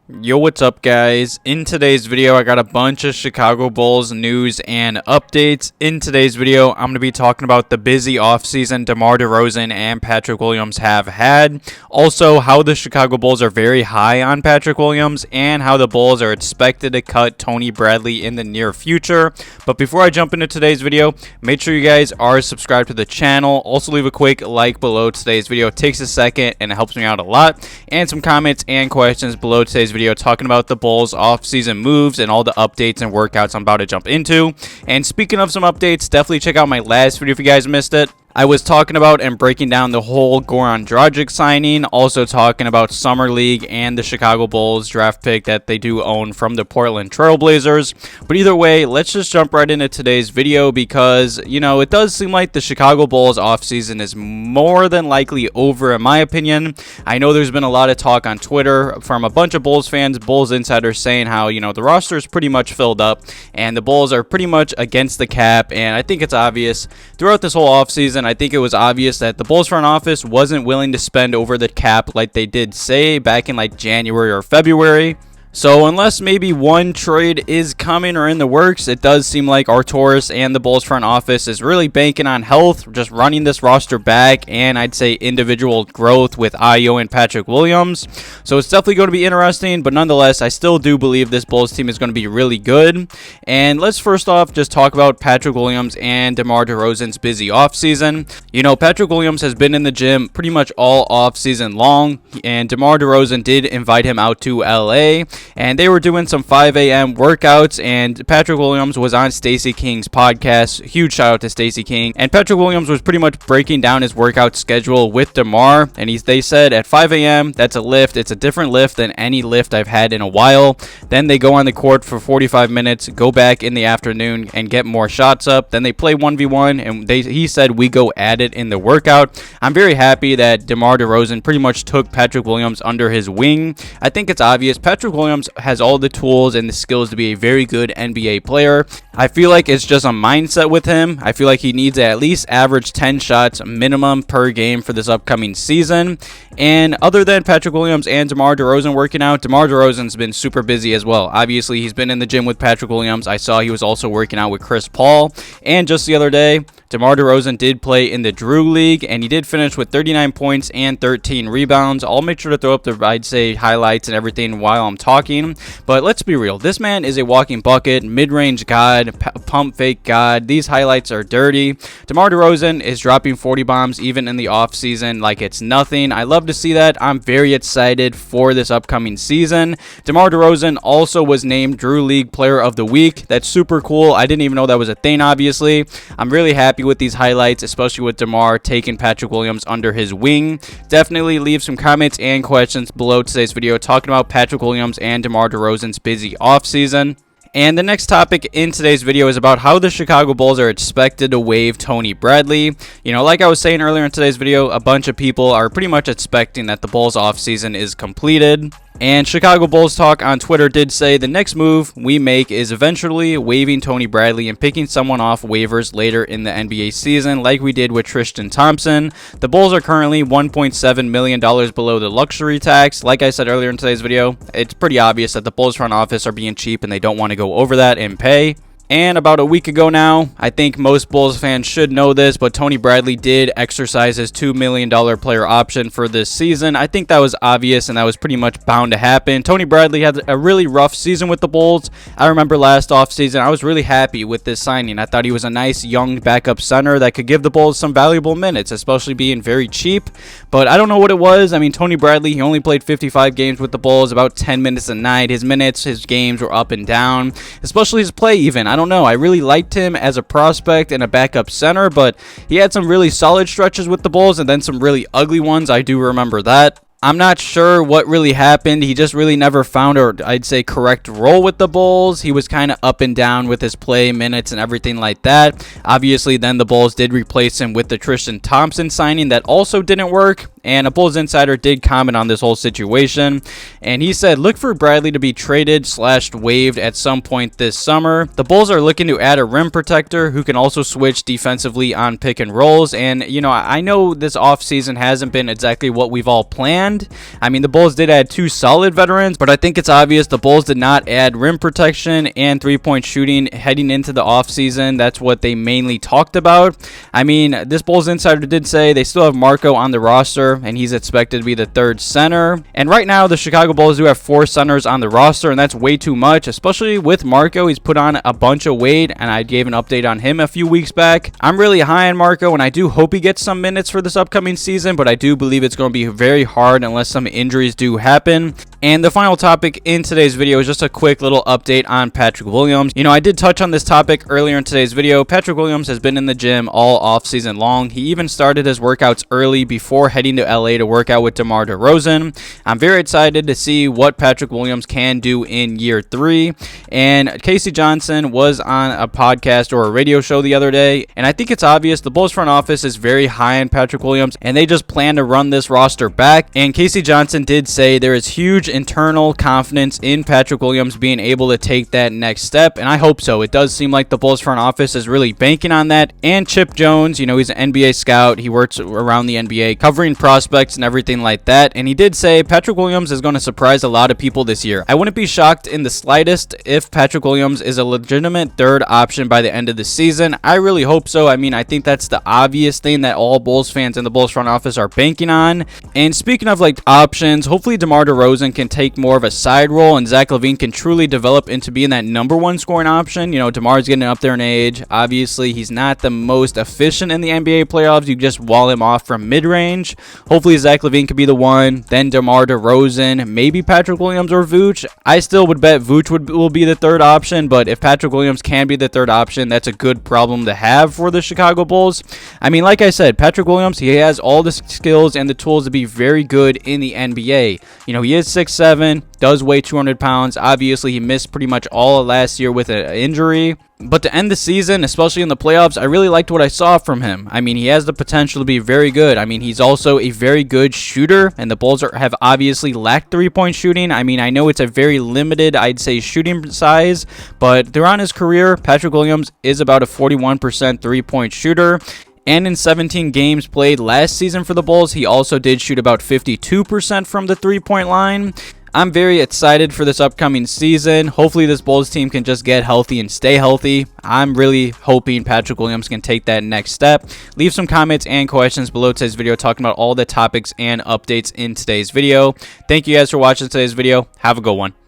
Yo, what's up, guys? In today's video, I got a bunch of Chicago Bulls news and updates. In today's video, I'm going to be talking about the busy offseason DeMar DeRozan and Patrick Williams have had. Also, how the Chicago Bulls are very high on Patrick Williams and how the Bulls are expected to cut Tony Bradley in the near future. But before I jump into today's video, make sure you guys are subscribed to the channel. Also, leave a quick like below today's video. It takes a second and it helps me out a lot. And some comments and questions below today's video talking about the Bulls off-season moves and all the updates and workouts I'm about to jump into. And speaking of some updates, definitely check out my last video if you guys missed it. I was talking about and breaking down the whole Goran Dragic signing, also talking about Summer League and the Chicago Bulls draft pick that they do own from the Portland Trail Blazers. But either way, let's just jump right into today's video because, you know, it does seem like the Chicago Bulls offseason is more than likely over in my opinion. I know there's been a lot of talk on Twitter from a bunch of Bulls fans, Bulls insiders saying how, you know, the roster is pretty much filled up and the Bulls are pretty much against the cap, and I think it's obvious throughout this whole offseason. I think it was obvious that the Bulls front office wasn't willing to spend over the cap like they did say back in like January or February. So unless maybe one trade is coming or in the works, it does seem like Arturas and the Bulls front office is really banking on health, just running this roster back, and I'd say individual growth with Ayo and Patrick Williams. So it's definitely going to be interesting, but nonetheless, I still do believe this Bulls team is going to be really good. And let's first off just talk about Patrick Williams and DeMar DeRozan's busy offseason. You know, Patrick Williams has been in the gym pretty much all offseason long, and DeMar DeRozan did invite him out to LA. And they were doing some 5 a.m. workouts, and Patrick Williams was on Stacey King's podcast. Huge shout out to Stacey King. And Patrick Williams was pretty much breaking down his workout schedule with DeMar, and they said at 5 a.m. that's a lift. It's a different lift than any lift I've had in a while. Then they go on the court for 45 minutes, go back in the afternoon and get more shots up. Then they play 1v1, and he said we go at it in the workout. I'm very happy that DeMar DeRozan pretty much took Patrick Williams under his wing. I think it's obvious Patrick Williams has all the tools and the skills to be a very good NBA player. I feel like it's just a mindset with him. I feel like he needs to at least average 10 shots minimum per game for this upcoming season. And other than Patrick Williams and DeMar DeRozan working out, DeMar DeRozan's been super busy as well. Obviously, he's been in the gym with Patrick Williams. I saw he was also working out with Chris Paul. And just the other day, DeMar DeRozan did play in the Drew League, and he did finish with 39 points and 13 rebounds. I'll make sure to throw up the, I'd say, highlights and everything while I'm talking. But let's be real. This man is a walking bucket, mid-range god, pump fake god. These highlights are dirty. DeMar DeRozan is dropping 40 bombs even in the offseason like it's nothing. I love to see that. I'm very excited for this upcoming season. DeMar DeRozan also was named Drew League Player of the Week. That's super cool. I didn't even know that was a thing, obviously. I'm really happy with these highlights, especially with DeMar taking Patrick Williams under his wing. Definitely leave some comments and questions below today's video talking about Patrick Williams and DeMar DeRozan's busy offseason. And the next topic in today's video is about how the Chicago Bulls are expected to waive Tony Bradley. You know, like I was saying earlier in today's video, a bunch of people are pretty much expecting that the Bulls offseason is completed. And Chicago Bulls Talk on Twitter did say the next move we make is eventually waiving Tony Bradley and picking someone off waivers later in the NBA season like we did with Tristan Thompson. The Bulls are currently $1.7 million below the luxury tax. Like I said earlier in today's video, it's pretty obvious that the Bulls front office are being cheap and they don't want to go over that in pay. And about a week ago now, I think most Bulls fans should know this, but Tony Bradley did exercise his $2 million player option for this season. I think that was obvious and that was pretty much bound to happen. Tony Bradley had a really rough season with the Bulls. I remember last offseason, I was really happy with this signing. I thought he was a nice young backup center that could give the Bulls some valuable minutes, especially being very cheap. But I don't know what it was. I mean, Tony Bradley, he only played 55 games with the Bulls, about 10 minutes a night. His minutes, his games were up and down, especially his play even. I don't know. I really liked him as a prospect and a backup center, but he had some really solid stretches with the Bulls and then some really ugly ones. I do remember that. I'm not sure what really happened. He just really never found, or I'd say, correct role with the Bulls. He was kind of up and down with his play minutes and everything like that. Obviously, then the Bulls did replace him with the Tristan Thompson signing that also didn't work. and a Bulls insider did comment on this whole situation, and he said, look for Bradley to be traded / waived at some point this summer. The Bulls are looking to add a rim protector who can also switch defensively on pick and rolls, and I know this offseason hasn't been exactly what we've all planned. I mean, the Bulls did add 2 solid veterans, but I think it's obvious the Bulls did not add rim protection and three-point shooting heading into the offseason. That's what they mainly talked about. I mean, this Bulls insider did say they still have Marko on the roster, and he's expected to be the 3rd center. And right now, the Chicago Bulls do have 4 centers on the roster, and that's way too much, especially with Marko. He's put on a bunch of weight, and I gave an update on him a few weeks back. I'm really high on Marko, and I do hope he gets some minutes for this upcoming season, but I do believe it's going to be very hard unless some injuries do happen. And the final topic in today's video is just a quick little update on Patrick Williams. I did touch on this topic earlier in today's video. Patrick Williams has been in the gym all offseason long. He even started his workouts early before heading to LA to work out with DeMar DeRozan. I'm very excited to see what Patrick Williams can do in year 3. And Casey Johnson was on a podcast or a radio show the other day, and I think it's obvious the Bulls front office is very high on Patrick Williams, and they just plan to run this roster back. And Casey Johnson did say there is huge internal confidence in Patrick Williams being able to take that next step, and I hope so. It does seem like the Bulls front office is really banking on that. And Chip Jones, he's an NBA scout. He works around the NBA covering prospects and everything like that, and he did say Patrick Williams is going to surprise a lot of people this year. I wouldn't be shocked in the slightest if Patrick Williams is a legitimate 3rd option by the end of the season. I really hope so. I mean, I think that's the obvious thing that all Bulls fans in the Bulls front office are banking on. And speaking of options, hopefully DeMar DeRozan can take more of a side role, and Zach LaVine can truly develop into being that number 1 scoring option. DeMar's getting up there in age. Obviously, he's not the most efficient in the NBA playoffs. You just wall him off from mid-range. Hopefully, Zach LaVine could be the one. Then DeMar DeRozan, maybe Patrick Williams or Vooch. I still would bet Vooch will be the 3rd option, but if Patrick Williams can be the 3rd option, that's a good problem to have for the Chicago Bulls. I mean, like I said, Patrick Williams, he has all the skills and the tools to be very good in the NBA. He is 6'7", does weigh 200 pounds. Obviously, he missed pretty much all of last year with an injury. But to end the season, especially in the playoffs, I really liked what I saw from him. I mean, he has the potential to be very good. I mean, he's also a very good shooter, and the Bulls have obviously lacked three-point shooting. I mean, I know it's a very limited, I'd say, shooting size, but throughout his career, Patrick Williams is about a 41% three-point shooter. And in 17 games played last season for the Bulls, he also did shoot about 52% from the three-point line. I'm very excited for this upcoming season. Hopefully this Bulls team can just get healthy and stay healthy. I'm really hoping Patrick Williams can take that next step. Leave some comments and questions below today's video talking about all the topics and updates in today's video. Thank you guys for watching today's video. Have a good one.